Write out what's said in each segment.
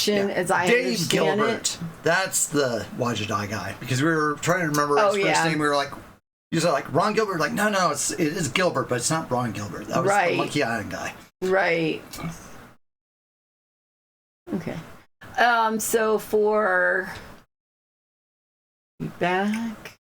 animation, as I Dave understand Gilbert. it. That's the Watch It Die guy. Because we were trying to remember his first name. We were like, you said like Ron Gilbert. Like, no, it is Gilbert, but it's not Ron Gilbert. That was the Monkey Island guy. Right. Okay. So for back.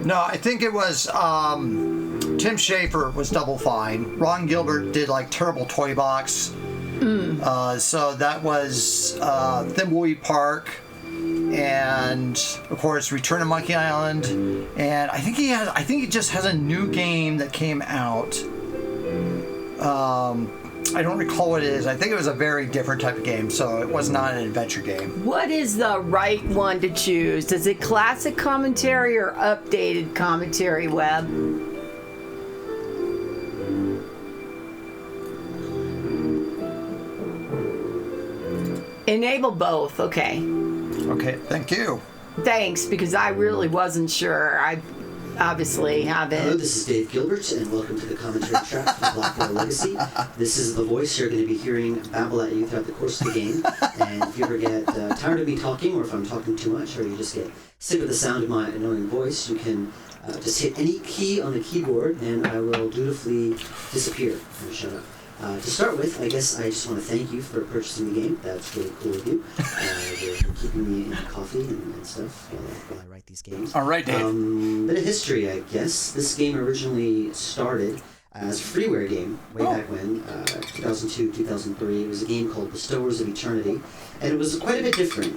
No, I think it was Tim Schafer was Double Fine. Ron Gilbert did like Terrible Toy Box. So that was Thimbleweed Park, and of course Return to Monkey Island. And I think he just has a new game that came out. I don't recall what it is. I think it was a very different type of game, so it was not an adventure game. What is the right one to choose? Is it classic commentary or updated commentary, Webb? Enable both. Okay. Okay, thank you. Thanks, because I really wasn't sure. I obviously haven't. Hello, this is Dave Gilbert, and welcome to the commentary track for Blackwell Legacy. This is the voice you're going to be hearing babble at you throughout the course of the game. And if you ever get tired of me talking, or if I'm talking too much, or you just get sick of the sound of my annoying voice, you can just hit any key on the keyboard, and I will dutifully disappear and shut up. To start with, I guess I just want to thank you for purchasing the game. That's really cool of you. You're keeping me in coffee and stuff while I write these games. All right, Dave. Bit of history, I guess. This game originally started as a freeware game way back when, 2002, 2003. It was a game called Bestowers of Eternity, and it was quite a bit different.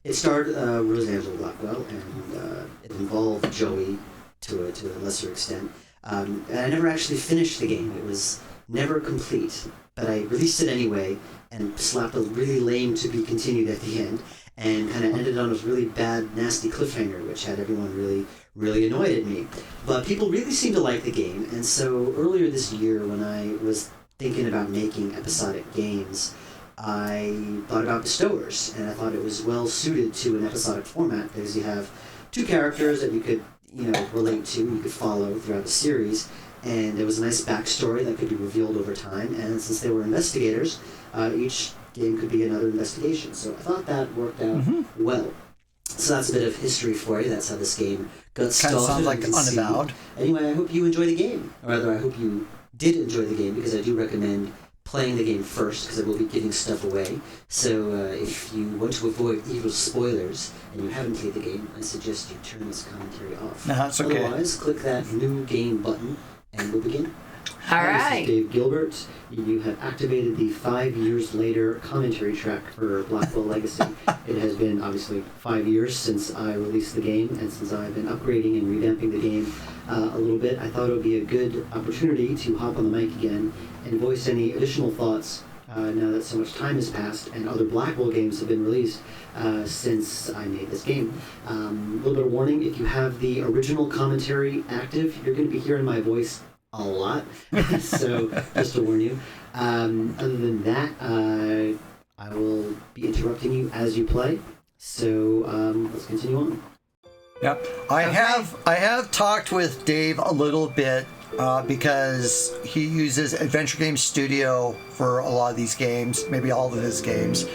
It starred Roseangela Blackwell, and it involved Joey to a lesser extent. And I never actually finished the game. It was never complete, but I released it anyway and slapped a really lame to be continued at the end, and kind of ended on a really bad, nasty cliffhanger, which had everyone really, really annoyed at me. But people really seemed to like the game, and so earlier this year, when I was thinking about making episodic games, I thought about Bestowers, and I thought it was well suited to an episodic format because you have two characters that you could, relate to, you could follow throughout the series. And there was a nice backstory that could be revealed over time, and since they were investigators, each game could be another investigation. So I thought that worked out well. So that's a bit of history for you. That's how this game got started. Kind of sounds like Unavowed. Anyway, I hope you enjoy the game. Or rather, I hope you did enjoy the game, because I do recommend playing the game first, because I will be giving stuff away. So if you want to avoid evil spoilers and you haven't played the game, I suggest you turn this commentary off. No, that's okay. Otherwise, click that new game button and we'll begin. All right. This is Dave Gilbert. You have activated the 5 years later commentary track for Blackwell Legacy. It has been obviously 5 years since I released the game, and since I've been upgrading and revamping the game a little bit, I thought it would be a good opportunity to hop on the mic again and voice any additional thoughts now that so much time has passed and other Blackwell games have been released since I made this game. A little bit of warning, if you have the original commentary active, you're going to be hearing my voice a lot, so just to warn you. Other than that, I will be interrupting you as you play, so let's continue on. Yep. I have talked with Dave a little bit because he uses Adventure Game Studio for a lot of these games, maybe all of his games.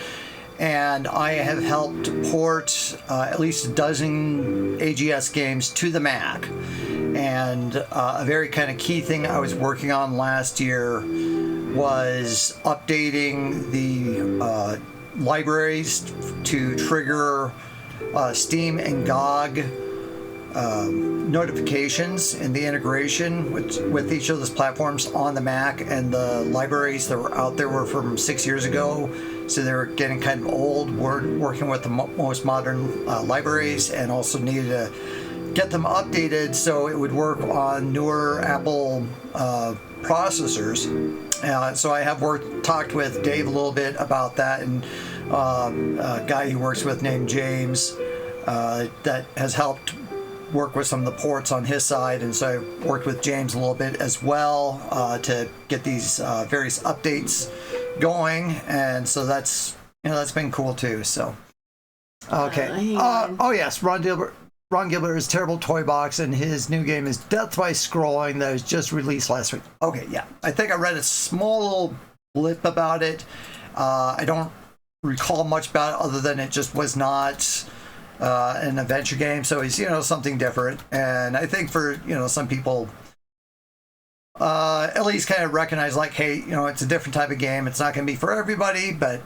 And I have helped port at least a dozen AGS games to the Mac. And a very kind of key thing I was working on last year was updating the libraries to trigger Steam and GOG notifications and the integration with each of those platforms on the Mac. And the libraries that were out there were from 6 years ago, so they were getting kind of old. We're working with the most modern libraries, and also needed to get them updated so it would work on newer Apple processors. So I have talked with Dave a little bit about that, and a guy he works with named James that has helped work with some of the ports on his side, and so I worked with James a little bit as well to get these various updates going, and so that's been cool too. So Okay. Oh yes, Ron Gilbert is Terrible Toy Box, and his new game is Death by Scrolling that was just released last week. Okay, yeah. I think I read a small little blip about it. I don't recall much about it other than it just was not an adventure game, so it's something different. And I think for some people, at least kind of recognize like, hey, it's a different type of game. It's not going to be for everybody, but.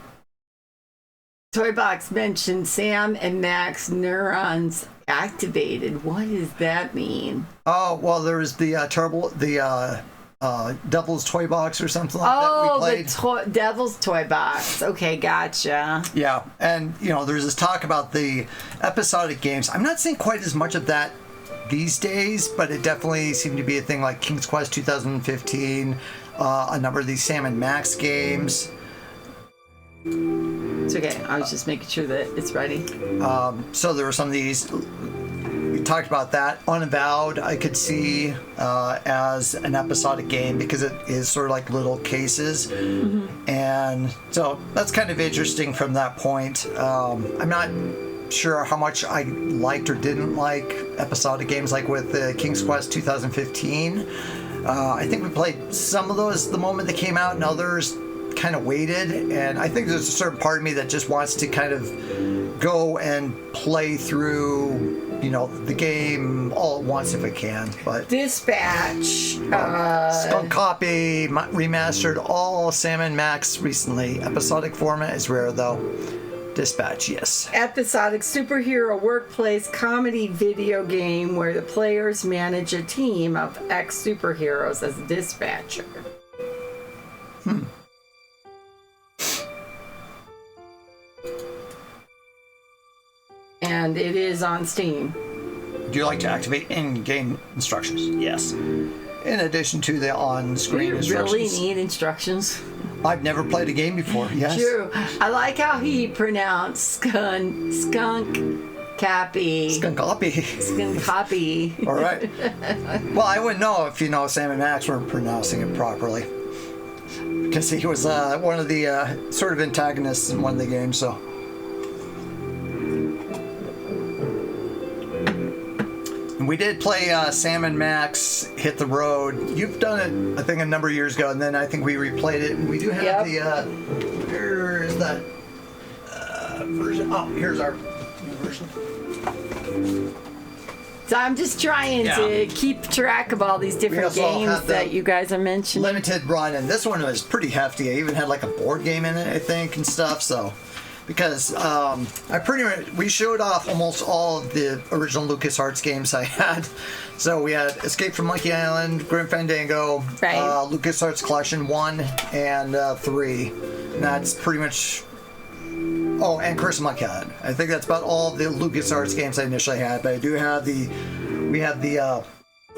Toybox mentioned Sam and Max neurons activated. What does that mean? Oh, well, there's the Devil's Toy Box or something like that we played. The Devil's Toy Box. Okay, gotcha. Yeah, and there's this talk about the episodic games. I'm not seeing quite as much of that these days, but it definitely seemed to be a thing like King's Quest 2015, a number of these Sam and Max games. It's okay. I was just making sure that it's ready. So there were some of these. We talked about that. Unavowed, I could see as an episodic game because it is sort of like little cases. Mm-hmm. And so that's kind of interesting from that point. I'm not sure how much I liked or didn't like episodic games like with the King's Quest 2015. I think we played some of those the moment they came out and others kind of waited, and I think there's a certain part of me that just wants to kind of go and play through the game all at once if I can. But Dispatch, Skunk Copy remastered all Sam and Max recently. Episodic format is rare though. Dispatch, yes. Episodic superhero workplace comedy video game where the players manage a team of ex-superheroes as dispatcher. And it is on Steam. Do you like to activate in-game instructions? Yes. In addition to the on-screen instructions. Do you really need instructions? I've never played a game before, yes. True. I like how he pronounced skunk cappy. Skunk Copy. Skunk copy. All right. Well, I wouldn't know if Sam and Max weren't pronouncing it properly. Because he was one of the sort of antagonists in one of the games, so... We did play Sam and Max Hit the Road. You've done it, I think, a number of years ago, and then I think we replayed it. And we do have where is that version? Oh, here's our new version. So I'm just trying to keep track of all these different games that you guys are mentioning. Limited run, and this one was pretty hefty. I even had like a board game in it, I think, and stuff. So. Because we showed off almost all of the original LucasArts games I had. So we had Escape from Monkey Island, Grim Fandango, LucasArts Collection 1 and 3. And that's pretty much... Oh, and Curse of Monkey Island. I think that's about all the LucasArts games I initially had. But I do have we have the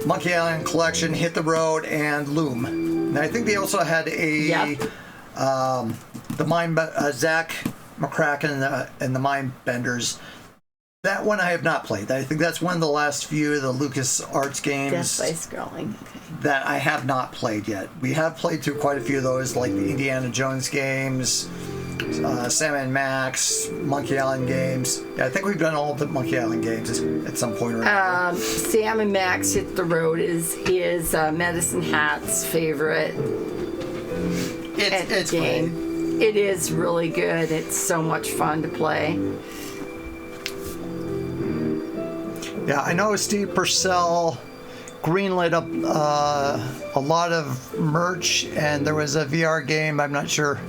Monkey Island Collection, Hit the Road, and Loom. And I think they also had the Zach McCracken and the Mind Benders. That one I have not played. I think that's one of the last few of the LucasArts games Death by Scrolling. that I have not played yet. We have played through quite a few of those, like the Indiana Jones games, Sam and Max, Monkey Island games. Yeah, I think we've done all the Monkey Island games at some point or another. Sam and Max Hit the Road is his Medicine Hat's favorite It's game. great. It is really good. It's so much fun to play. Yeah, I know Steve Purcell greenlit up a lot of merch, and there was a VR game. I'm not sure.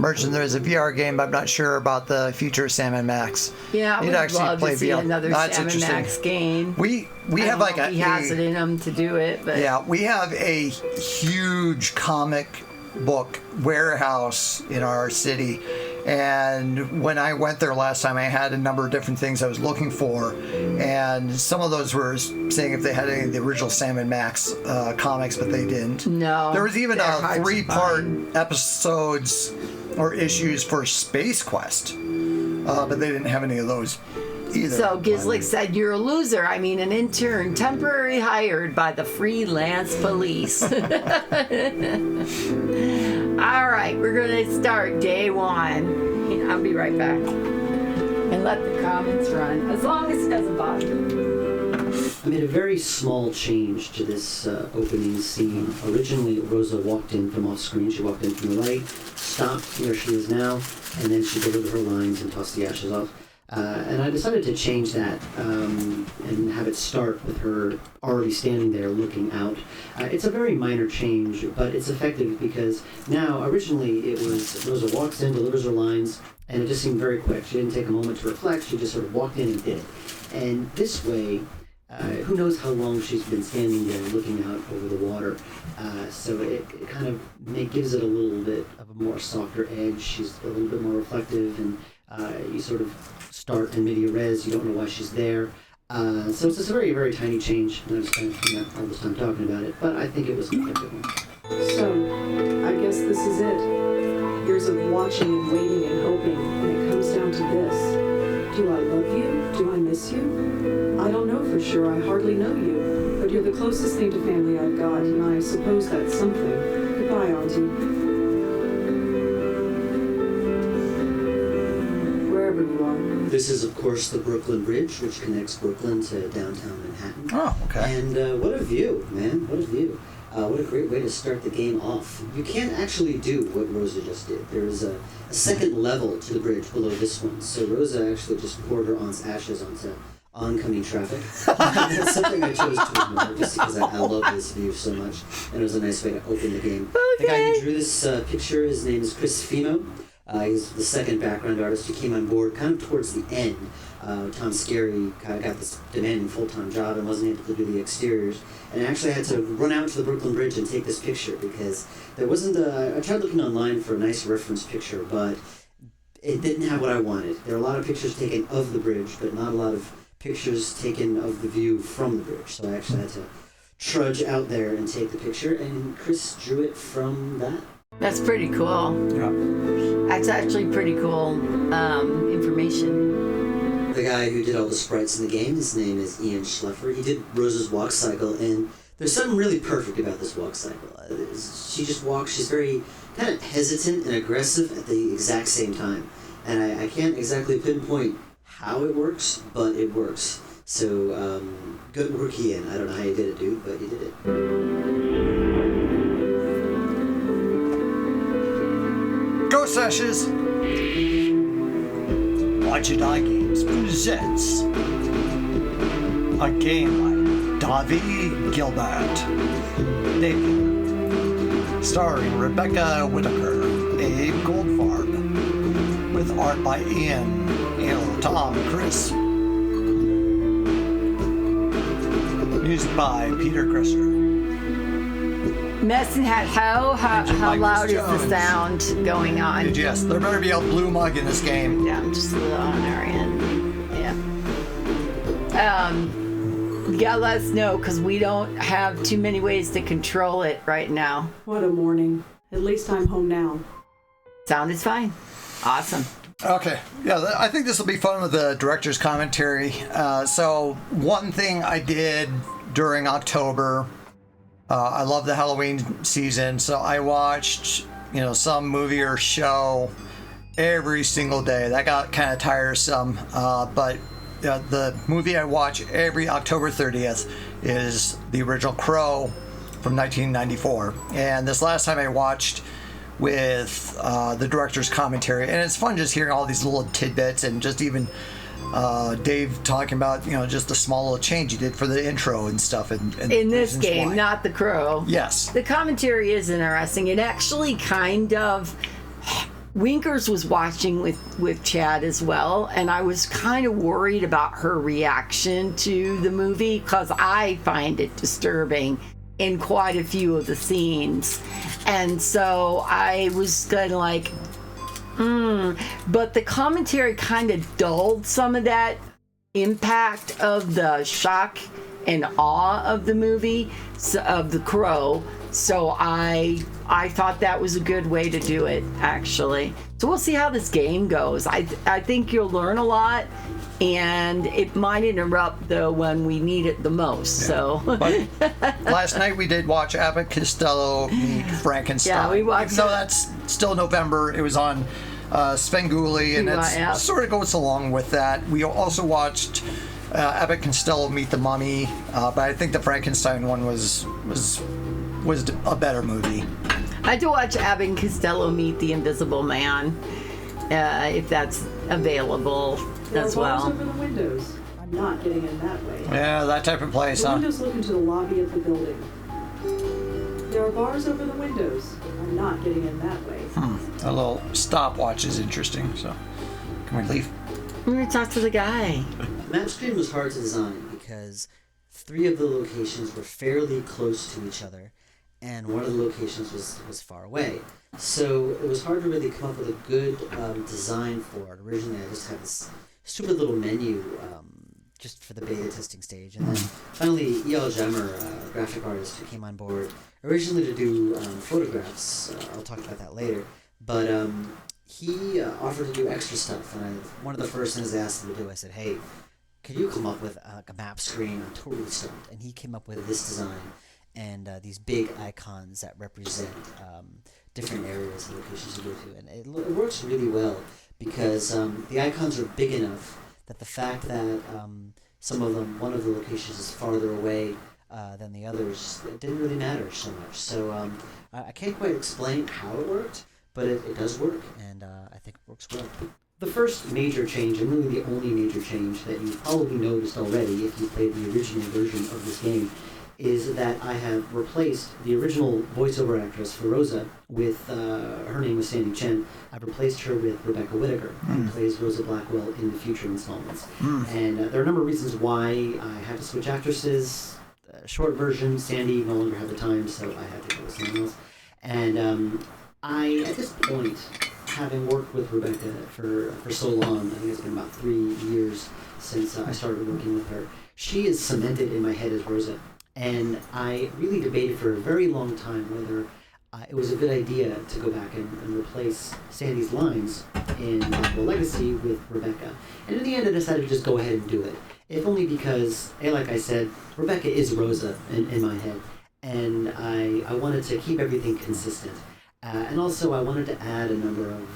And there was a VR game, but I'm not sure about the future of Sam and Max. Yeah, I would love to see another Sam and Max game. We have like he has it in him to do it, but yeah, we have a huge comic book warehouse in our city, and when I went there last time I had a number of different things I was looking for, and some of those were saying if they had any of the original Sam and Max comics, but they didn't. No, there was even a 3-part episodes or issues for Space Quest, but they didn't have any of those either. So Gizlick said, "You're a loser. I mean, an intern temporarily hired by the freelance police." All right, we're going to start day 1. I'll be right back. and let the comments run, as long as it doesn't bother you. I made a very small change to this opening scene. Originally, Rosa walked in from off screen. She walked in from the right, stopped where she is now, and then she delivered her lines and tossed the ashes off. And I decided to change that and have it start with her already standing there looking out. It's a very minor change, but it's effective because now, originally, it was Rosa walks in, delivers her lines, and it just seemed very quick. She didn't take a moment to reflect. She just sort of walked in and did it. And this way, who knows how long she's been standing there looking out over the water. So it kind of gives it a little bit of a more softer edge. She's a little bit more reflective, and you sort of start in media res. You don't know why she's there. So it's just a very, very tiny change. And I've spent all this time talking about it, but I think it was an effective one. So, I guess this is it. Years of watching and waiting and hoping, and it comes down to this. Do I love you? Do I miss you? I don't know for sure. I hardly know you. But you're the closest thing to family I've got, and I suppose that's something. Goodbye, Auntie. Wherever you are. This is, of course, the Brooklyn Bridge, which connects Brooklyn to downtown Manhattan. Oh, okay. And what a view, man. What a view. What a great way to start the game off. You can't actually do what Rosa just did. There is a second level to the bridge below this one. So Rosa actually just poured her aunt's ashes onto oncoming traffic. That's something I chose to ignore just because I love this view so much. And it was a nice way to open the game. The guy who drew this picture, his name is Chris Fimo. He's the second background artist who came on board kind of towards the end. Tom Scarry kind of got this demanding full-time job and wasn't able to do the exteriors. And I actually had to run out to the Brooklyn Bridge and take this picture because there wasn't I tried looking online for a nice reference picture, but it didn't have what I wanted. There are a lot of pictures taken of the bridge, but not a lot of pictures taken of the view from the bridge. So I actually had to trudge out there and take the picture, and Chris drew it from that. That's pretty cool. Yeah. That's actually pretty cool information. The guy who did all the sprites in the game, his name is Ian Schleffer. He did Rosa's walk cycle, and there's something really perfect about this walk cycle. She just walks, she's very kind of hesitant and aggressive at the exact same time. And I can't exactly pinpoint how it works, but it works. So, good work, Ian. I don't know how you did it, dude, but you did it. Go Sessions! Watch It Die Games presents a game like Davi Gilbert, David, starring Rebecca Whitaker, Abe Goldfarb, with art by Ian, Tom, Chris, music by Peter Cresser. Messin had how loud is the sound going on? Yes, there better be a blue mug in this game. Yeah, I'm just a little on our end. Yeah. You gotta let us know because we don't have too many ways to control it right now. What a morning. At least I'm home now. Sound is fine. Awesome. Okay, yeah, I think this will be fun with the director's commentary. So one thing I did during October, I love the Halloween season, so I watched, some movie or show every single day. That got kind of tiresome, but the movie I watch every October 30th is the original Crow from 1994. And this last time I watched with the director's commentary, and it's fun just hearing all these little tidbits and just even Dave talking about just the small little change he did for the intro and stuff. And in this game, why. Not the Crow. Yes, the commentary is interesting. It actually kind of Winkers was watching with Chad as well, and I was kind of worried about her reaction to the movie because I find it disturbing in quite a few of the scenes, and so I was kind of like, but the commentary kind of dulled some of that impact of the shock and awe of the movie, of the Crow. So I thought that was a good way to do it, actually. So we'll see how this game goes. I think you'll learn a lot, and it might interrupt though when we need it the most. Yeah. So but last night we did watch Abbott Costello meet Frankenstein. Yeah, we watched. Even though that's still November, it was on Svengoolie, and Yeah. it sort of goes along with that. We also watched Abbott and Costello Meet the Mummy, but I think the Frankenstein one was a better movie. I had to watch Abbott and Costello Meet the Invisible Man, if that's available There as are bars well. over the windows. I'm not getting in that way. Yeah, that type of place, The huh? windows look into the lobby of the building. There are bars over the windows. I'm not getting in that way. A little stopwatch is interesting, so can we leave? I'm going to talk to the guy. The map screen was hard to design because 3 of the locations were fairly close to each other, and one of the locations was far away. So it was hard to really come up with a good design for it. Originally, I just had this stupid little menu just for the beta testing stage, and then finally, E.L. Jemmer, a graphic artist who came on board originally to do photographs. I'll talk about that later, but he offered to do extra stuff, and one of the first things I asked him to do, I said, "Hey, could you come up with a map screen?" I'm totally stumped, and he came up with this design and these big icons that represent different areas and locations you go to, and it works really well because the icons are big enough that the fact that one of the locations is farther away than the others, it didn't really matter so much. So I can't quite explain how it worked, but it does work, and I think it works well. The first major change, and really the only major change that you've probably noticed already if you played the original version of this game, is that I have replaced the original voiceover actress for Rosa with, her name was Sandy Chen. I've replaced her with Rebecca Whittaker, who plays Rosa Blackwell in the future installments. And there are a number of reasons why I had to switch actresses. Short version, Sandy no longer had the time, so I had to go with someone else. And I, at this point, having worked with Rebecca for so long, I think it's been about 3 years since I started working with her, she is cemented in my head as Rosa. And I really debated for a very long time whether it was a good idea to go back and replace Sandy's lines in Blackwell Legacy with Rebecca. And in the end, I decided to just go ahead and do it. If only because, like I said, Rebecca is Rosa in my head. And I wanted to keep everything consistent. And also, I wanted to add a number of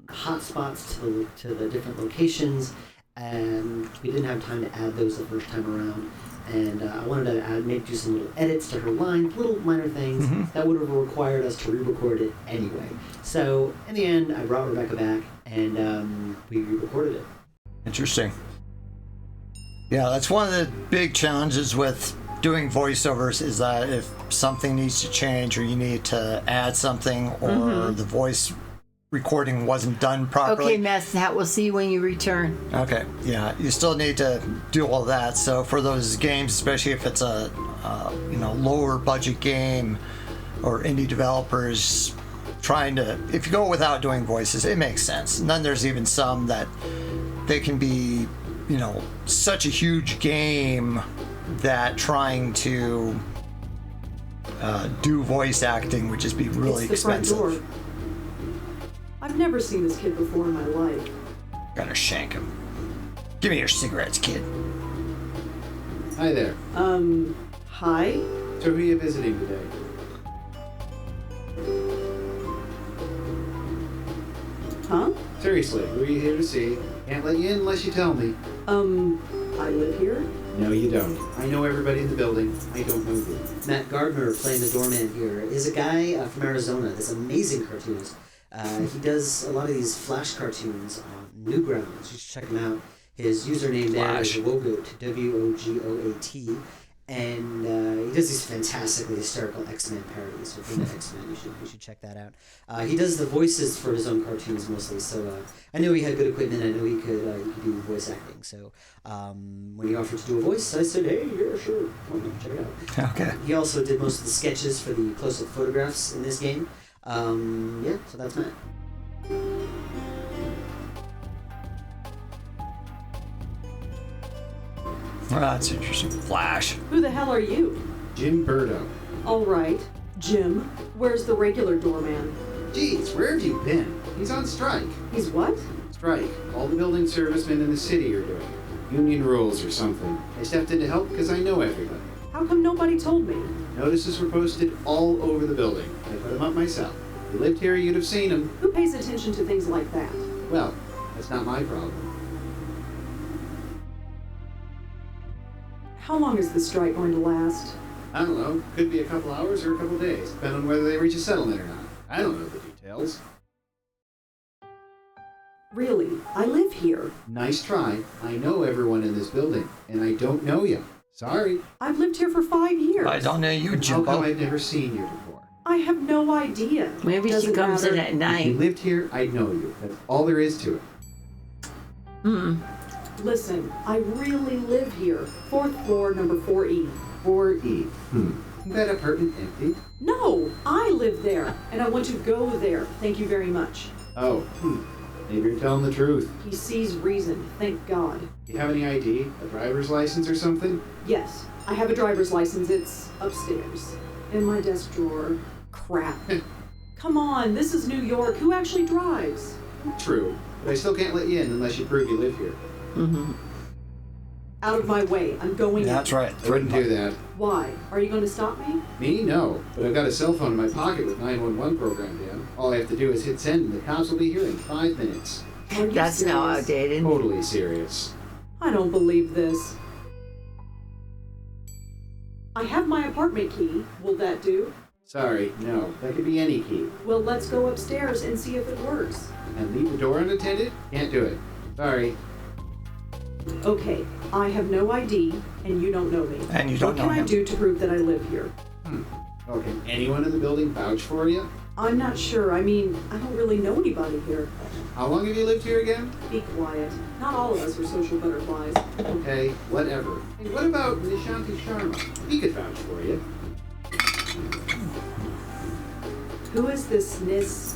hotspots to the different locations. And we didn't have time to add those the first time around. And I wanted to do some little edits to her lines, little minor things that would have required us to re-record it anyway. So in the end, I brought Rebecca back, and we re-recorded it. Interesting. Yeah, that's one of the big challenges with doing voiceovers, is that if something needs to change or you need to add something, or the voice recording wasn't done properly. Okay, Mess, that we'll see when you return. Okay, yeah, you still need to do all that. So for those games, especially if it's a lower budget game or indie developers if you go without doing voices, it makes sense. And then there's even some that they can be, such a huge game that trying to do voice acting would just be really It's the front expensive. door. I've never seen this kid before in my life. Gotta shank him. Give me your cigarettes, kid. Hi there. Hi? So who are you visiting today? Huh? Seriously, who are you here to see? Can't let you in unless you tell me. I live here? No, you don't. I know everybody in the building. I don't know you. Matt Gardner, playing the doorman here, is a guy from Arizona, this amazing cartoonist. He does a lot of these Flash cartoons on Newgrounds. You should check him out. His username there is Wogoat, W-O-G-O-A-T. And he does these fantastically hysterical X-Men parodies. So if you're into X-Men, you should check that out. He does the voices for his own cartoons mostly. So I know he had good equipment. I know he could do voice acting. So when he offered to do a voice, I said, hey, yeah, sure. Come on, check it out. Okay. He also did most of the sketches for the close-up photographs in this game. So that's Matt. Well, that's interesting. Flash. Who the hell are you? Jim Burdo. All right. Jim, where's the regular doorman? Geez, where have you been? He's on strike. He's what? Strike. All the building servicemen in the city are doing it. Union rules or something. I stepped in to help because I know everybody. How come nobody told me? Notices were posted all over the building. I put them up myself. If you lived here, you'd have seen him. Who pays attention to things like that? Well, that's not my problem. How long is the strike going to last? I don't know. Could be a couple hours or a couple days, depending on whether they reach a settlement or not. I don't know the details. Really, I live here. Nice try. I know everyone in this building, and I don't know you. Sorry. I've lived here for 5 years. I don't know you, How come Jimbo. I've never seen you before? I have no idea. Maybe she Doesn't comes in matter. at If you night. lived here, I'd know you. That's all there is to it. Listen, I really live here. 4th floor, number 4E. 4E. Is that apartment empty? No, I live there, and I want to go there. Thank you very much. Oh, maybe you're telling the truth. He sees reason, thank God. Do you have any ID? A driver's license or something? Yes, I have a driver's license. It's upstairs. In my desk drawer. Crap. Come on, this is New York. Who actually drives? True. But I still can't let you in unless you prove you live here. Out of my way. I'm going in. That's right. I wouldn't do that. Why? Are you going to stop me? Me? No. But I've got a cell phone in my pocket with 911 programmed in. All I have to do is hit send and the cops will be here in 5 minutes. Are you That's now serious? outdated. Totally serious. I don't believe this. I have my apartment key. Will that do? Sorry, no. That could be any key. Well, let's go upstairs and see if it works. And leave the door unattended? Can't do it. Sorry. Okay, I have no ID, and you don't know me. And you don't what know can I him. do to prove that I live here? Oh, can anyone in the building vouch for you? I'm not sure. I mean, I don't really know anybody here. How long have you lived here again? Be quiet. Not all of us are social butterflies. Okay, whatever. Hey, what about Nishanti Sharma? He could vouch for you. Who is this Nish?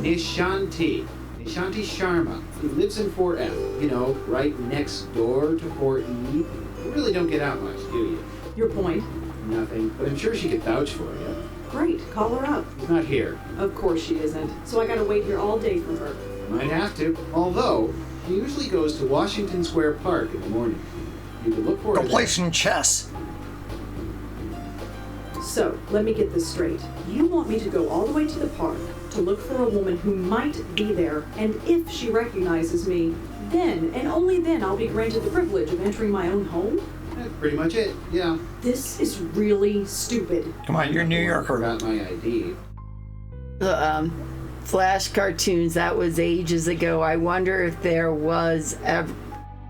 Nishanti Sharma. He lives in 4F. You know, right next door to 4E. You really don't get out much, do you? Your point. Nothing. But I'm sure she could vouch for you. Great, call her up. She's not here. Of course she isn't. So I gotta wait here all day for her. Might have to. Although, she usually goes to Washington Square Park in the morning. You could look for her Go there. play some chess. So, let me get this straight. You want me to go all the way to the park to look for a woman who might be there, and if she recognizes me, then, and only then, I'll be granted the privilege of entering my own home? That's pretty much it, yeah. This is really stupid. Come on, you're a New Yorker. Forgot my ID. The Flash cartoons, that was ages ago. I wonder if there was ever,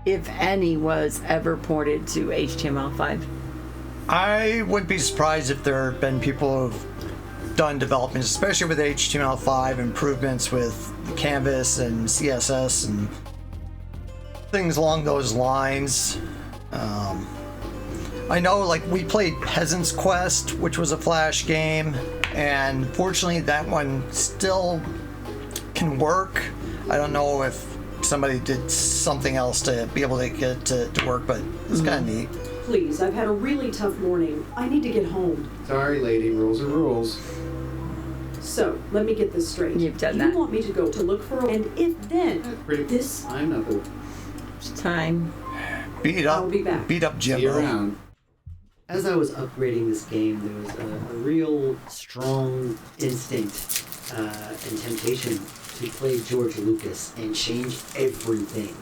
if any was ever ported to HTML5. I wouldn't be surprised if there have been people who've done developments, especially with HTML5 improvements with Canvas and CSS and things along those lines. I know, like, we played Peasant's Quest, which was a Flash game, and fortunately that one still can work. I don't know if somebody did something else to be able to get it to work, but it's kind of neat. Please, I've had a really tough morning. I need to get home. Sorry, lady. Rules are rules. So, let me get this straight. You've done you that. want me to go to look for and if then, That's pretty. this... I'm nothing. It's time. Beat up, I'll be back. beat up See you Jimbo. around. As I was upgrading this game, there was a real strong instinct and temptation to play George Lucas and change everything.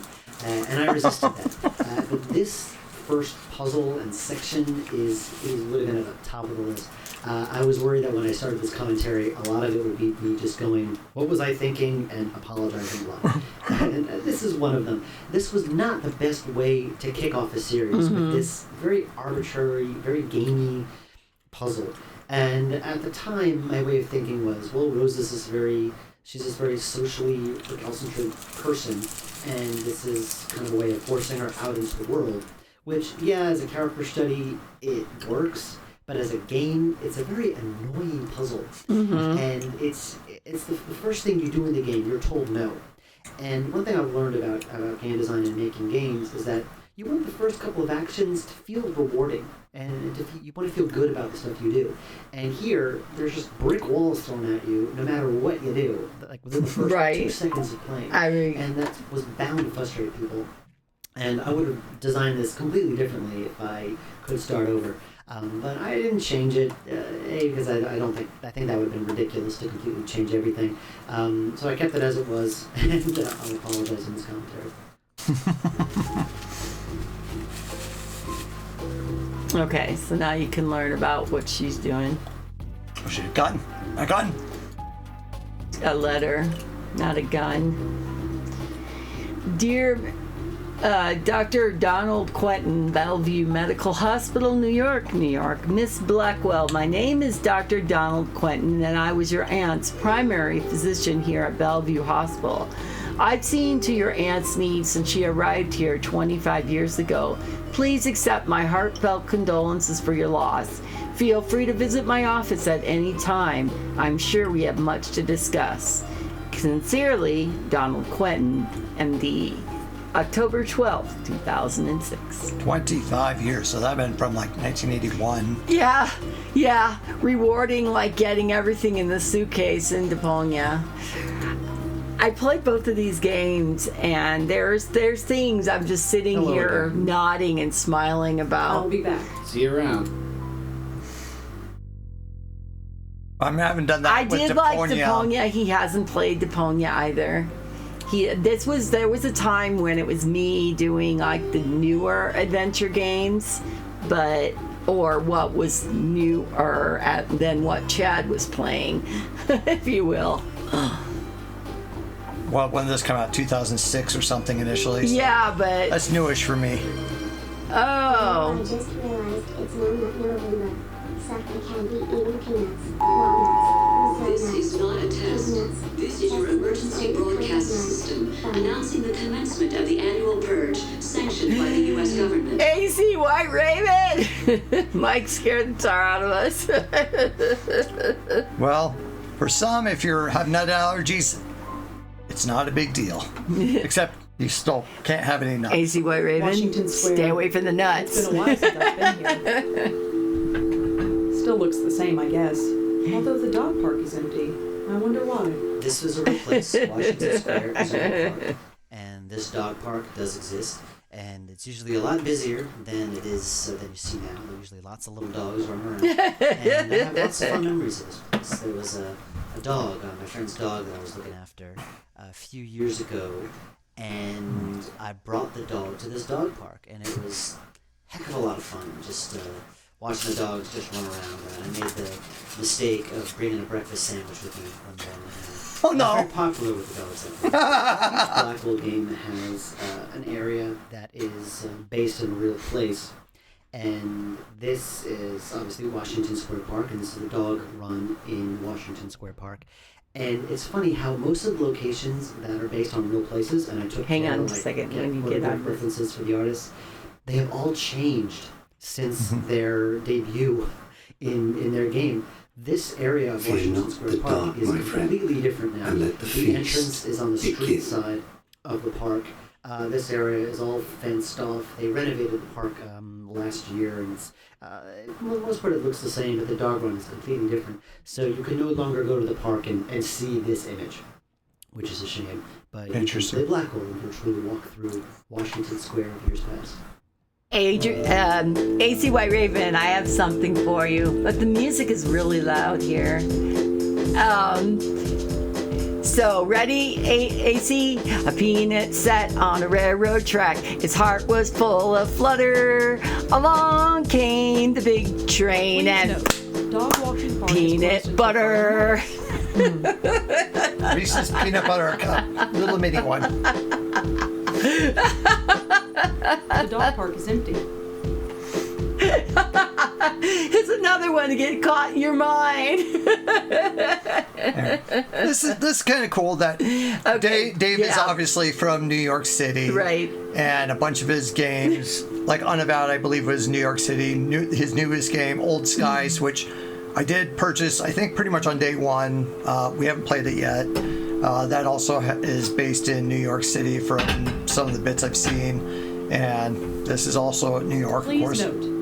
And I resisted that. But this first puzzle and section would have been at the top of the list. I was worried that when I started this commentary, a lot of it would be me just going, what was I thinking, and apologizing live. And this is one of them. This was not the best way to kick off a series with this very arbitrary, very gamey puzzle. And at the time, my way of thinking was, well, Rose is she's this very socially recalcitrant person, and this is kind of a way of forcing her out into the world. Which, yeah, as a character study, it works. But as a game, it's a very annoying puzzle. And it's the first thing you do in the game, you're told no. And one thing I've learned about game design and making games is that you want the first couple of actions to feel rewarding. And you want to feel good about the stuff you do. And here, there's just brick walls thrown at you no matter what you do, like within the first 2 seconds of playing. I mean, And that was bound to frustrate people. And I would have designed this completely differently if I could start over. But I didn't change it, because I think that would have been ridiculous to completely change everything. So I kept it as it was, and I'll apologize in this commentary. Okay, so now you can learn about what she's doing. Oh, shit, gun. A gun. A letter, not a gun. Dear Dr. Donald Quentin, Bellevue Medical Hospital, New York, New York. Miss Blackwell, my name is Dr. Donald Quentin, and I was your aunt's primary physician here at Bellevue Hospital. I've seen to your aunt's needs since she arrived here 25 years ago. Please accept my heartfelt condolences for your loss. Feel free to visit my office at any time. I'm sure we have much to discuss. Sincerely, Donald Quentin, MD. October 12th, 2006. 25 years, so that'd been from like 1981. Yeah. Rewarding like getting everything in the suitcase in Deponia. I played both of these games, and there's things I'm just sitting here nodding and smiling about. I'll be back. See you around. I haven't done that. I with did Deponia. like Deponia. He hasn't played Deponia either. There was a time when it was me doing like the newer adventure games, or what was newer than what Chad was playing, if you will. Well, when did this come out? 2006 or something initially? So Yeah, but that's newish for me. oh, I just realized it's now November. Sucker candy eating peanuts, walnuts, This hazelnuts, is not a test. peanuts. This is your emergency broadcast system announcing the commencement of the annual purge sanctioned by the U.S. government. AC White Raven! Mike scared the tar out of us. Well, for some, if you're have nut allergies, it's not a big deal. Except you still can't have any nuts. AC White Raven, Washington Square. stay away from the nuts. It's been a while since I've been here. Still looks the same, I guess. Although the dog park is empty. I wonder why. This was a real place. Washington Square is a real park. And this dog park does exist. And it's usually a lot busier than it is than you see now. There are usually lots of little dogs running around. And I have lots of fun memories of this place. There was a dog, my friend's dog that I was looking after a few years ago. And I brought the dog to this dog park. And it was a heck of a lot of fun. Just watching the dogs just run around. And I made the mistake of bringing a breakfast sandwich with me one morning. Oh no! Very popular with the dogs. Each Blackwell game has an area that is based in a real place, and this is obviously Washington Square Park, and this is the dog run in Washington Square Park. And it's funny how most of the locations that are based on real places, and I took Hang care on to, a like, second, get when you get photograph on this. references for the artists, they have all changed since their debut in their game. This area of Fear Washington not Square the Park dark, is my friend, completely different now. and let the The feast entrance is on the street begin. side of the park. This area is all fenced off. They renovated the park last year, and it's, for the most part it looks the same, but the dog run is completely different. So you can no longer go to the park and see this image, which is a shame. But Interesting. you can play Blackwell and virtually walk through Washington Square of years past. AC White Raven, I have something for you, but the music is really loud here. So ready, AC? A peanut sat on a railroad track. His heart was full of flutter. Along came the big train Please and note, dog walking park is peanut close to butter. Reese's peanut butter cup, little mini one. The dog park is empty. It's another one to get caught in your mind. This is kind of cool that Dave is yeah. obviously from New York City, Right. And a bunch of his games, like Unavowed, I believe was New York City. His newest game, Old Skies, which I did purchase, I think, pretty much on day one. We haven't played it yet. That also is based in New York City from some of the bits I've seen. And this is also New York, Please of course. note.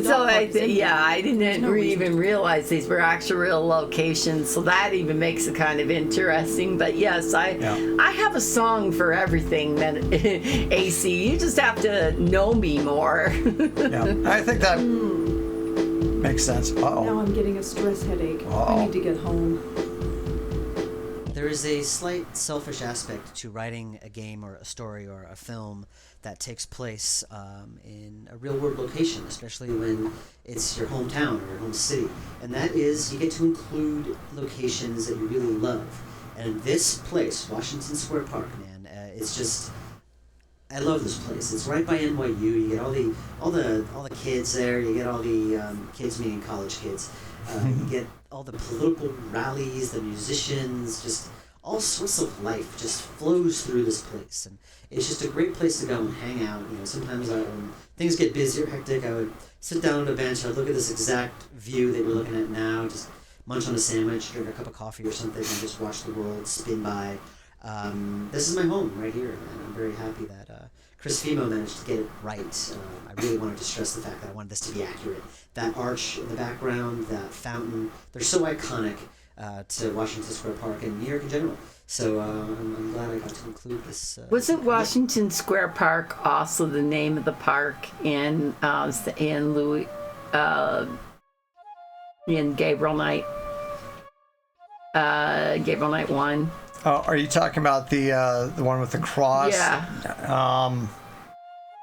the So dog park is empty. I didn't There's no reason even to- realize these were actual real locations. So that even makes it kind of interesting. But yes, I have a song for everything that AC. You just have to know me more. Yeah, I think that makes sense. Now Uh-oh. I'm getting a stress headache. I Uh-oh. need to get home. There is a slight selfish aspect to writing a game or a story or a film that takes place in a real-world location, especially when it's your hometown or your home city. And that is, you get to include locations that you really love. And this place, Washington Square Park, man, it's just... I love this place. It's right by NYU. You get all the kids there. You get all the kids meaning college kids. You get all the political rallies, the musicians, just all sorts of life just flows through this place, and it's just a great place to go and hang out. You know, sometimes when things get busy or hectic, I would sit down on a bench. I'd look at this exact view that you're looking at now, just munch on a sandwich, drink a cup of coffee or something, and just watch the world spin by. This is my home right here, and I'm very happy that Chris Fimo managed to get it right. I really wanted to stress the fact that I wanted this to be accurate. That arch in the background, that fountain, they're so iconic to Washington Square Park and New York in general. So I'm glad I got to include this. Wasn't Washington Square Park also the name of the park in Louis in Gabriel Knight? Gabriel Knight 1. Oh, are you talking about the one with the cross? Yeah.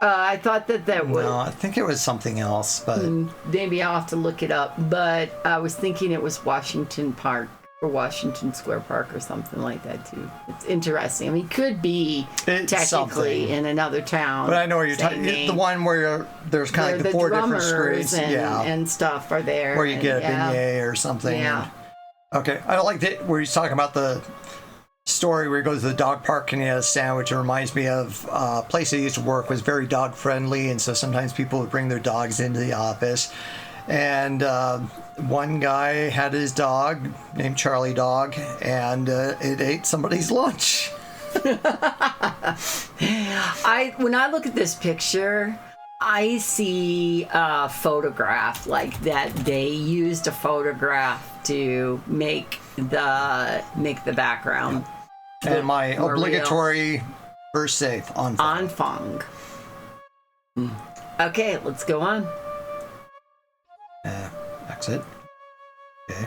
I thought that was... No, I think it was something else, but Maybe I'll have to look it up. But I was thinking it was Washington Park or Washington Square Park or something like that too. It's interesting. I mean, it could be It's technically something. in another town. but I know what you're talking. Same The one where there's kind where of like the four different drummers screens, and stuff are there. where you and, get a yeah. beignet or something. Yeah. Okay, I like that where he's talking about the story where he goes to the dog park and he has a sandwich. It reminds me of a place I used to work was very dog friendly, and so sometimes people would bring their dogs into the office. And one guy had his dog named Charlie Dog, and it ate somebody's lunch. When I look at this picture, I see a photograph like that. They used a photograph to make the background. And my More obligatory first safe on fire. Anfang. Okay, let's go on. Exit. Okay.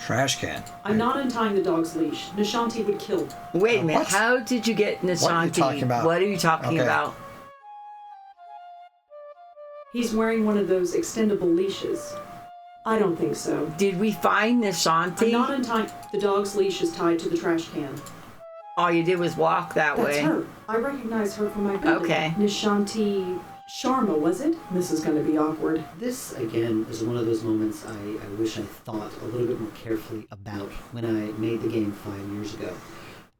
Trash can. I'm not untying the dog's leash. Nishanti would kill. Wait a minute. What? How did you get Nishanti? What are you talking about? What are you talking Okay. about? He's wearing one of those extendable leashes. I don't think so. Did we find Nishanti? I'm not untying. The dog's leash is tied to the trash can. All you did was walk that That's way. her. I recognize her from my building. Okay. Nishanti Sharma, was it? This is going to be awkward. This, again, is one of those moments I wish I thought a little bit more carefully about when I made the game 5 years ago.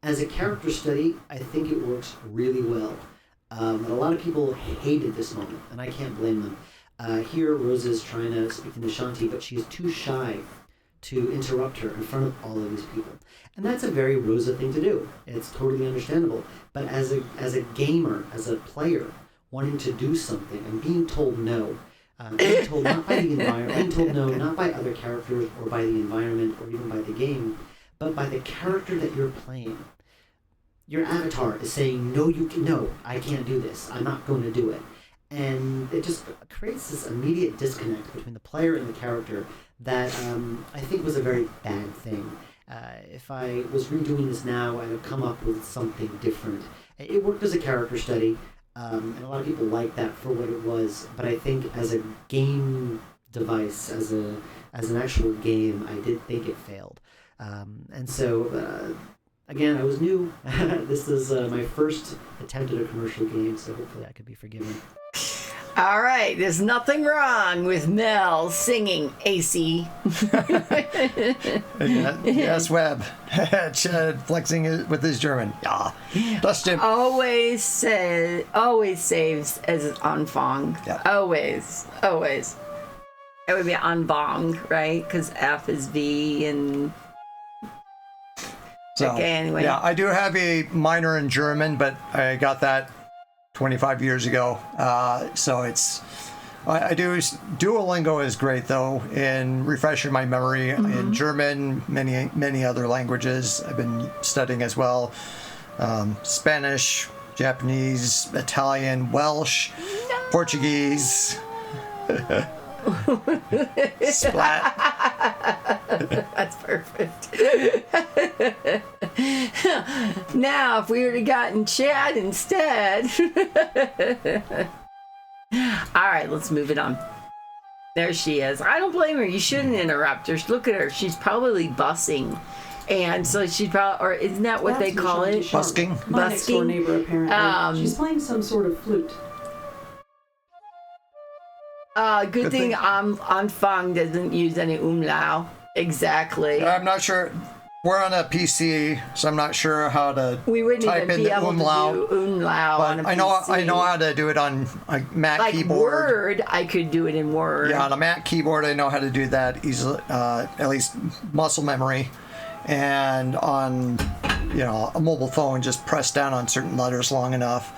As a character study, I think it works really well. And a lot of people hated this moment, and I can't blame them. Here, Rosa is trying to speak to Nishanti, but she is too shy to interrupt her in front of all of these people. And that's a very Rosa thing to do. It's totally understandable. But as a gamer, as a player, wanting to do something and being told no, being told not by the environment, being told no not by other characters or by the environment or even by the game, but by the character that you're playing. Your avatar is saying, no, I can't do this. I'm not going to do it. And it just creates this immediate disconnect between the player and the character that I think was a very bad thing. If I was redoing this now, I would come up with something different. It worked as a character study, and a lot of people liked that for what it was. But I think as a game device, as an actual game, I did think it failed. And so, again, I was new. This is my first attempt at a commercial game, so hopefully I could be forgiven. All right, there's nothing wrong with Mel singing AC. Yes, Webb. Chad flexing it with his German. Yeah. Dust him. Always saves as Anfang. Yeah. Always. It would be Anfang, right? Because F is V and... So, okay, anyway. Yeah, I do have a minor in German, but I got that 25 years ago. So it's I do. Duolingo is great though in refreshing my memory in German, many other languages I've been studying as well. Spanish, Japanese, Italian, Welsh, Portuguese. Splat. That's perfect. Now, if we would have gotten Chad instead. All right, let's move it on. There she is. I don't blame her. You shouldn't interrupt her. Look at her. She's probably bussing. And so she's probably, or isn't that what they call it? Busking? My next door Busking? neighbor, apparently. She's playing some sort of flute. Good thing Anfang doesn't use any umlaut. Exactly. I'm not sure. We're on a PC, so I'm not sure how to We wouldn't type even in be the able umlaut. to do umlaut on a But PC. I know how to do it on a Mac like keyboard. Word, I could do it in Word. Yeah, on a Mac keyboard, I know how to do that easily, at least muscle memory. And on, a mobile phone, just press down on certain letters long enough.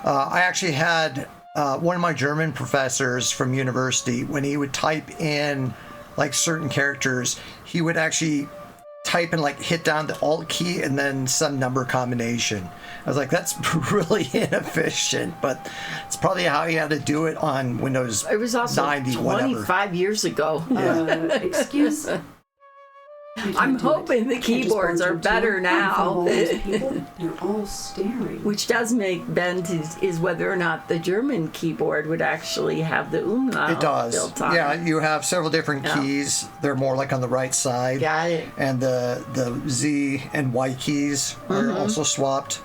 I actually had one of my German professors from university, when he would type in like certain characters, he would actually type and like hit down the Alt key and then some number combination. I was like, that's really inefficient, but it's probably how you had to do it on Windows 90, It was also 25 years ago. Excuse? I'm hoping the keyboards are better now. People, they're all staring. Which does make bend is whether or not the German keyboard would actually have the umlaut It does. built on Yeah, it. you have several different keys. They're more like on the right side. Got it. And the Z and Y keys are also swapped.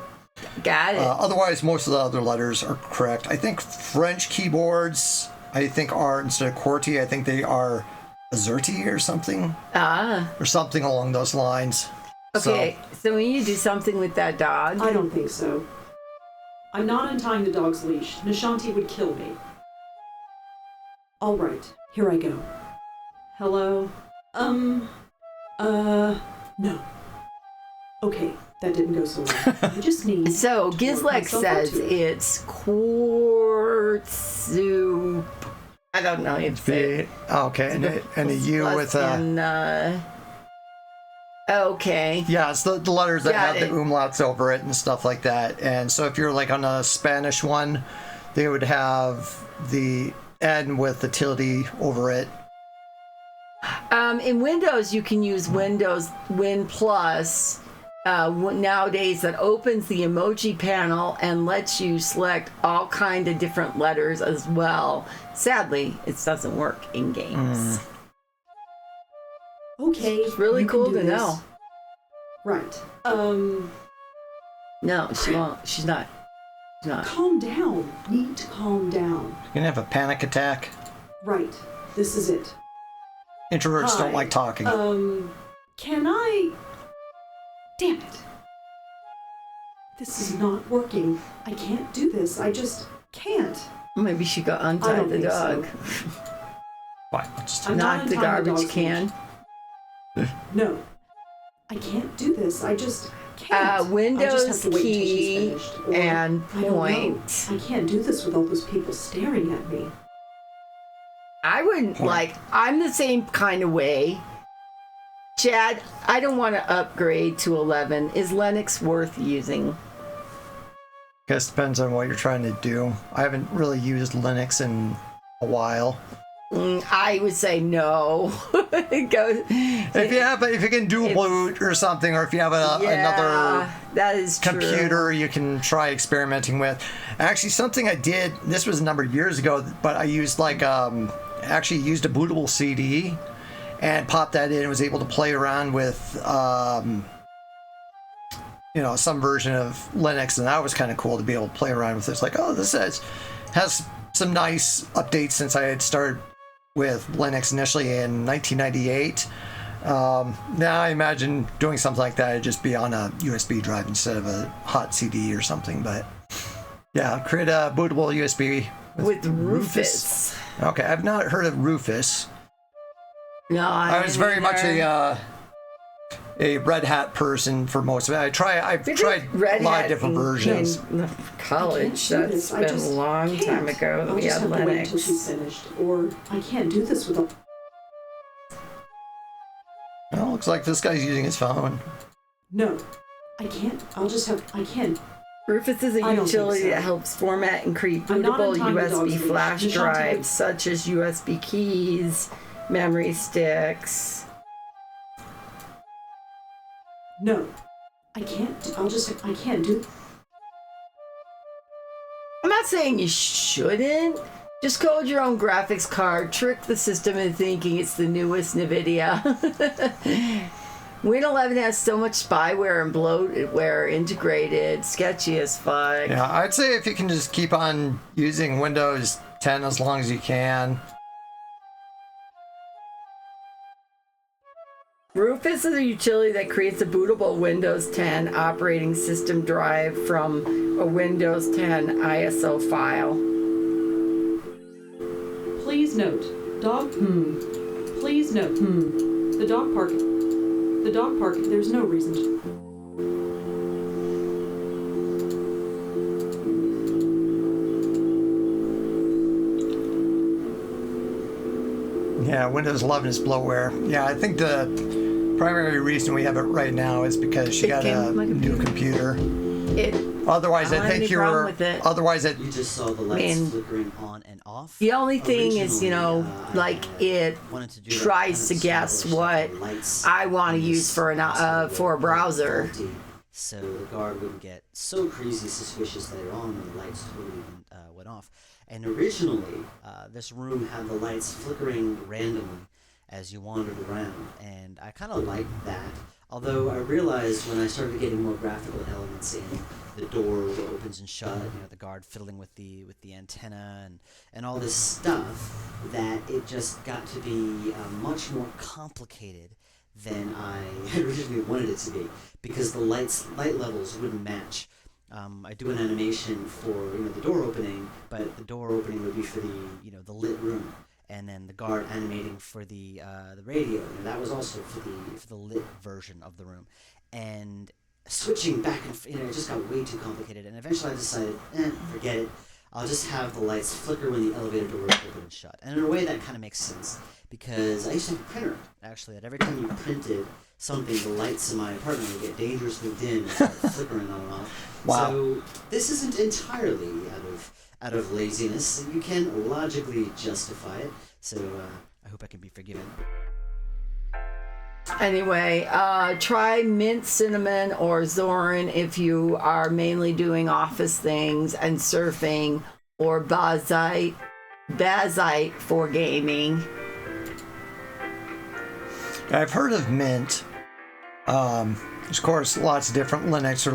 Got it. Otherwise, most of the other letters are correct. I think French keyboards, are, instead of QWERTY, I think they are AZERTY or something. Or something along those lines. Okay, so when you do something with that dog, I don't think so. I'm not untying the dog's leash. Nishanti would kill me. All right, here I go. Hello? No. Okay, that didn't go so well. I just need so to work Gizlek myself up says to it. it's quartzu. I don't know if they. Okay, and a U with a... Okay. Yeah, it's the letters that Got have it. the umlauts over it and stuff like that. And so if you're like on a Spanish one, they would have the N with the tilde over it. In Windows, you can use Windows Win Plus nowadays that opens the emoji panel and lets you select all kind of different letters as well. Sadly, it doesn't work in games. Okay, It's really you can cool do to this. know. Right. No, she won't. She's not. She's not. Calm down. Need to calm down. You're going to have a panic attack. Right. This is it. Introverts Hi. don't like talking. Can I... Damn it. This is not working. I can't do this. I just can't. Maybe she got I untied don't the think dog. so. Fine, let's just I'm Not the untying garbage dog's can. leash. No. I can't do this. I just can't. I just Windows have to wait until she's key finished. Or, and I don't know. point. I can't do this with all those people staring at me. I wouldn't I'm the same kind of way. Chad, I don't want to upgrade to 11. Is Linux worth using? Guess depends on what you're trying to do. I haven't really used Linux in a while. I would say no. If you can dual boot or something, or if you have another that is computer true. you can try experimenting with. Actually, something I did, this was a number of years ago, but I used actually used a bootable CD and popped that in and was able to play around with some version of Linux, and that was kind of cool to be able to play around with. It's like, oh, this has some nice updates since I had started with Linux initially in 1998. Now I imagine doing something like that, it'd just be on a USB drive instead of a hot CD or something. But yeah, create a bootable USB with Rufus. Okay, I've not heard of Rufus. No, I was very much a Red Hat person for most of it. I've tried Red a lot Hat of different versions. In college, that's been a long time ago that I'll we just had have to wait until Linux. she's finished, or I can't do this without. Well, looks like this guy's using his phone. No, I can't. I can't. Rufus is a I don't think utility so. that helps format and create I'm not bootable on time to dog's USB leash. flash Nishante- drives such as USB keys, memory sticks. No, I can't. I can't do. I'm not saying you shouldn't. Just code your own graphics card, trick the system into thinking it's the newest NVIDIA. Win 11 has so much spyware and bloatware integrated, sketchy as fuck. Yeah, I'd say if you can just keep on using Windows 10 as long as you can. Rufus is a utility that creates a bootable Windows 10 operating system drive from a Windows 10 ISO file. Please note, Please note, The dog park. The dog park. There's no reason to. Yeah, Windows 11 is bloatware. Yeah, I think the primary reason we have it right now is because she got a new computer. Otherwise, I think you're. Otherwise, You just saw the lights flickering on and off. The only thing is, you know, like it Wanted to do tries to guess what I want to use for a browser. So the guard wouldn't get so crazy suspicious later on when the lights totally went off. And originally, this room had the lights flickering randomly as you wandered around, and I kind of liked that. Although I realized when I started getting more graphical elements in, the door opens and shut, you know, the guard fiddling with the antenna and all this stuff, that it just got to be much more complicated than I had originally wanted it to be, because the light levels wouldn't match. I do an animation for the door opening, but the door opening would be for the lit room, and then the guard animating for the radio. And that was also for the lit version of the room, and switching back and it just got way too complicated. And eventually I decided, forget it. I'll just have the lights flicker when the elevator doors open and shut. And in a way that kind of makes sense, because I used to have a printer actually that every time you printed something, the lights in my apartment would get dangerously dim and start flickering on and off. Wow. So this isn't entirely out of laziness. You can logically justify it. So I hope I can be forgiven. Anyway, try mint cinnamon or Zorin if you are mainly doing office things and surfing, or Bazite for gaming. I've heard of Mint. There's, of course, lots of different Linux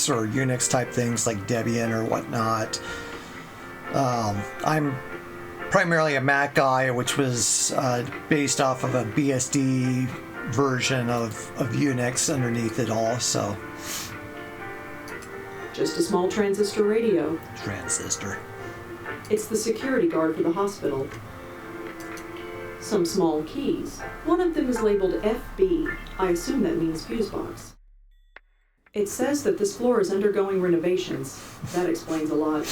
or Unix type things like Debian or whatnot. I'm primarily a Mac guy, which was based off of a BSD version of Unix underneath it all, so. Just a small transistor radio. Transistor. It's the security guard for the hospital. Some small keys. One of them is labeled FB. I assume that means fuse box. It says that this floor is undergoing renovations. That explains a lot.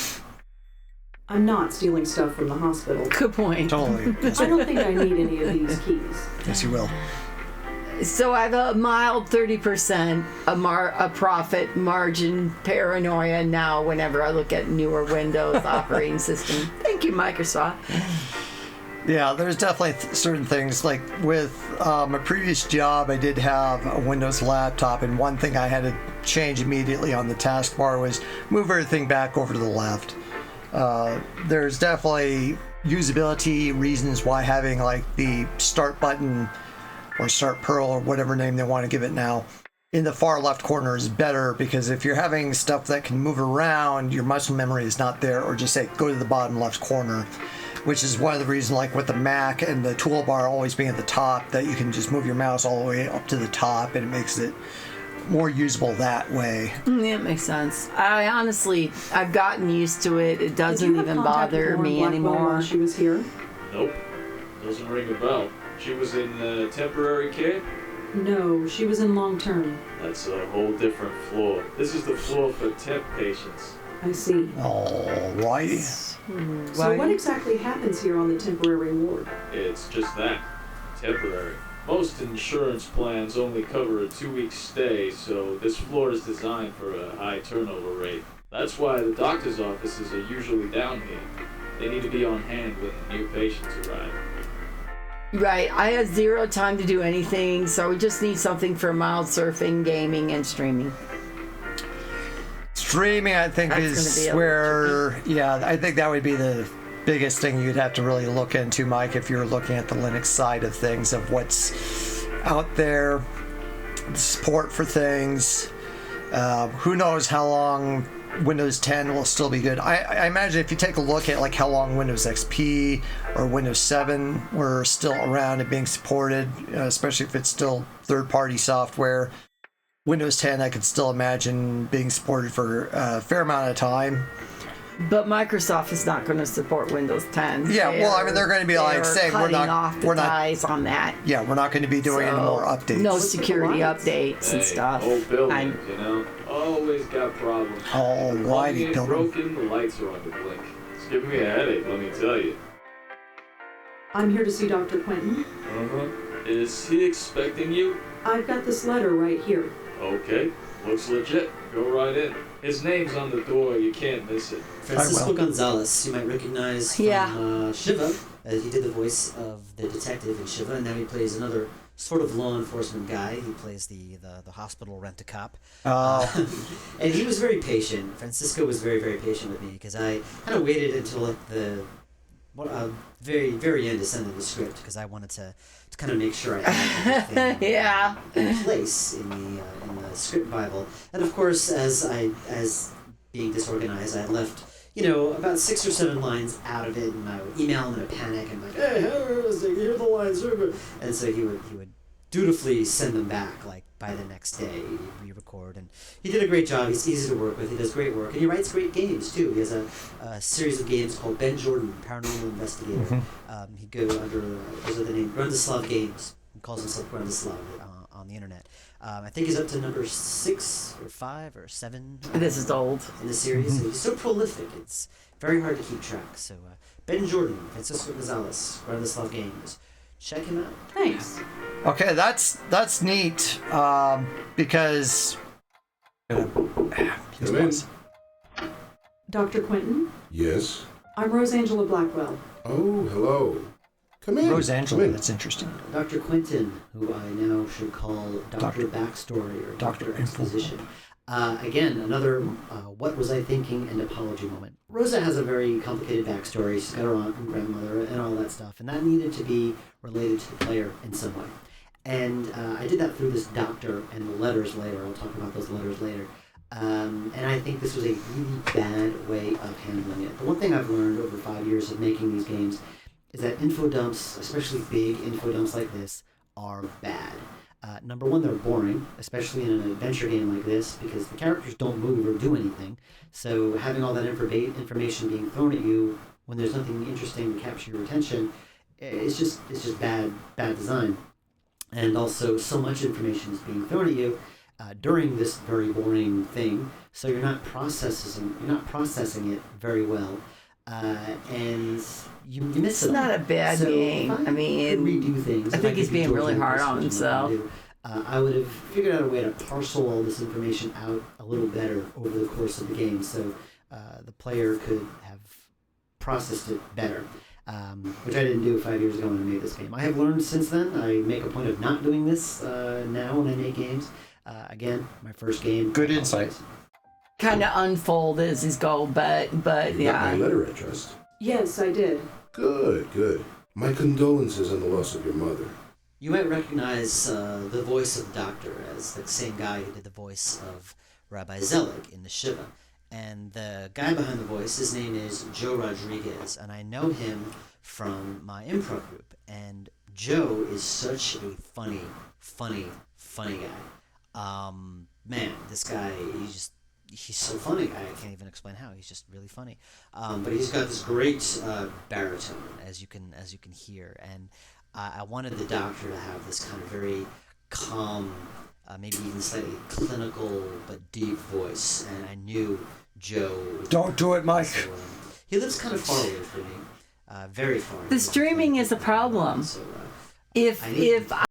I'm not stealing stuff from the hospital. Good point. Totally. I don't think I need any of these keys. Yes, you will. So I have a mild 30% a profit margin paranoia now whenever I look at newer Windows operating system. Thank you, Microsoft. Yeah, there's definitely certain things. Like with my previous job, I did have a Windows laptop, and one thing I had to change immediately on the taskbar was move everything back over to the left. There's definitely usability reasons why having like the start button or start Perl or whatever name they want to give it now in the far left corner is better, because if you're having stuff that can move around, your muscle memory is not there, or just say go to the bottom left corner, which is one of the reasons, like with the Mac and the toolbar always being at the top, that you can just move your mouse all the way up to the top, and it makes it more usable that way. It makes sense. I've gotten used to it. It doesn't even bother me Blackwell anymore. while she was here? Nope. Doesn't ring a bell. She was in temporary care? No, she was in long-term. That's a whole different floor. This is the floor for temp patients. I see. Alrighty. So what exactly happens here on the temporary ward? It's just that. Temporary. Most insurance plans only cover a 2-week stay, so this floor is designed for a high turnover rate. That's why the doctor's offices are usually down here. They need to be on hand when new patients arrive. Right. I have 0 time to do anything, so we just need something for mild surfing, gaming, and streaming. Streaming, I think, That's is gonna be a where, yeah, I think that would be the biggest thing you'd have to really look into, Mike, if you're looking at the Linux side of things, of what's out there, the support for things. Who knows how long Windows 10 will still be good. I imagine if you take a look at like how long Windows XP or Windows 7 were still around and being supported, especially if it's still third-party software, Windows 10 I could still imagine being supported for a fair amount of time. But Microsoft is not going to support Windows 10. Yeah, well, I mean, they're going to be like saying we're not ties on that. Yeah, we're not going to be doing any more updates. No security updates and stuff. Old buildings, you know, always got problems. Alrighty, ain't broken, the lights are on the blink. It's giving me a headache, let me tell you. I'm here to see Dr. Quentin. Is he expecting you? I've got this letter right here. Okay, looks legit. Go right in. His name's on the door, you can't miss it. Francisco Gonzalez, you might recognize from Shiva. He did the voice of the detective in Shiva, and now he plays another sort of law enforcement guy. He plays the hospital rent-a-cop. And he was very patient. Francisco was very, very patient with me, because I kind of waited until like the very, very end to send him the script, because I wanted to kind of make sure I had everything in place in the script Bible. And of course, as being disorganized, I had left, about 6 or 7 lines out of it, and I would email him in a panic, and like, hey, here are the lines, and so he would dutifully send them back, like, by the next day, re-record, and he did a great job. He's easy to work with, he does great work, and he writes great games, too. He has a series of games called Ben Jordan, Paranormal Investigator. He goes under the name Grundislav Games. He calls himself Grundislav on the internet. I think he's up to number 6 or 5 or 7. This is old. In the series. So he's so prolific, it's very hard to keep track. So Ben Jordan, Francisco Gonzalez, Grundislav Games. Check him out. Thanks. Okay, that's neat, because... Come in. Dr. Quentin? Yes? I'm Rosangela Blackwell. Oh, hello. Come in. Rosangela, that's interesting. Dr. Quentin, who I now should call Dr. Backstory or Dr. Exposition. Again, another what was I thinking and apology moment. Rosa has a very complicated backstory. She's got her aunt and grandmother and all that stuff, and that needed to be related to the player in some way. And I did that through this doctor and the letters later. I'll talk about those letters later. And I think this was a really bad way of handling it. The one thing I've learned over 5 years of making these games is that info dumps, especially big info dumps like this, are bad. Number one, they're boring, especially in an adventure game like this, because the characters don't move or do anything. So having all that information being thrown at you when there's nothing interesting to capture your attention, it's just bad design. And also, so much information is being thrown at you during this very boring thing, so you're not processing it very well, and you miss it. It's not a bad game. I mean, redo things. I think he's being really hard on himself. I would have figured out a way to parcel all this information out a little better over the course of the game, so the player could have processed it better. Which I didn't do 5 years ago when I made this game. I have learned since then. I make a point of not doing this now when I make games. Again, my first game. Good insight. Kind of unfold as his goal, but You got my letter addressed. Yes, I did. Good. My condolences on the loss of your mother. You might recognize the voice of the Doctor as the same guy who did the voice of Rabbi Zelig in the Shiva. And the guy behind the voice, his name is Joe Rodriguez, and I know him from my improv group. And Joe is such a funny guy. Man, this guy, he's so funny. I can't even explain how. He's just really funny. But he's got this great baritone, as you can hear. And I wanted the Doctor to have this kind of very calm, maybe even slightly clinical but deep voice, and I knew Joe. Don't do it, Mike. So, he lives kind of far away from me, very far. The streaming is a problem. So, If